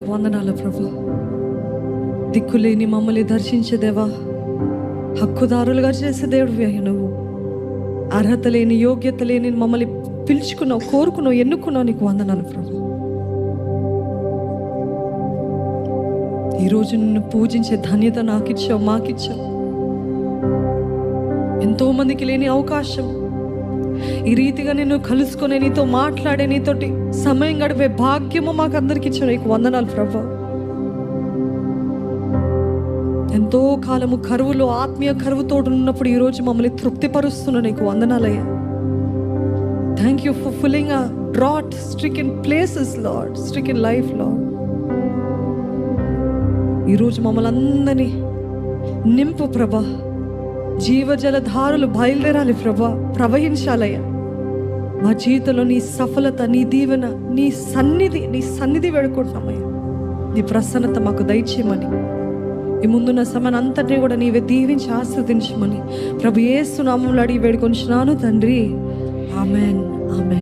వందనాలు ప్రభు. దిక్కులేని మమ్మల్ని దర్శించే దేవా, హక్కుదారులుగా చేసే దేవుడివి నువ్వు. అర్హత లేని, యోగ్యత లేని మమ్మల్ని పిలుచుకున్నావు, కోరుకున్నావు, ఎన్నుకున్నావు. నీకు వందనాలు ప్రభు. ఈరోజు నిన్ను పూజించే ధన్యత నాకిచ్చావు, మాకిచ్చావు. ఎంతో మందికి లేని అవకాశం, ఈ రీతిగా నిన్ను కలుసుకునే, నీతో మాట్లాడే, నీతోటి సమయం గడిపే భాగ్యము మాకు అందరికి ఇచ్చావు. నీకు వందనాలు ప్రభు. ఎంతో కాలము కరువులో, ఆత్మీయ కరువుతో ఉన్నప్పుడు ఈరోజు మమ్మల్ని తృప్తిపరుస్తున్నా. నీకు వందనాలయ్యా. Thank you for filling a drought stricken places lord, stricken life lord. ఈరోజు మమ్మల్ని అందరినీ నింపు ప్రభా. జీవజలధారులు బయలుదేరాలి ప్రభా, ప్రవహించాలయ్యా. మా జీవితంలో నీ సఫలత, నీ దీవెన, నీ సన్నిధి వేడుకుంటున్నామయ్యా. నీ ప్రసన్నత మాకు దయచేయమని, ఈ ముందున్న సమయాన్ని అంతటినీ కూడా నీవే దీవించి ఆశీర్వదించమని ప్రభు యేసు నామములో అడిగి వేడుకొంచున్నాను తండ్రి. Amen, amen.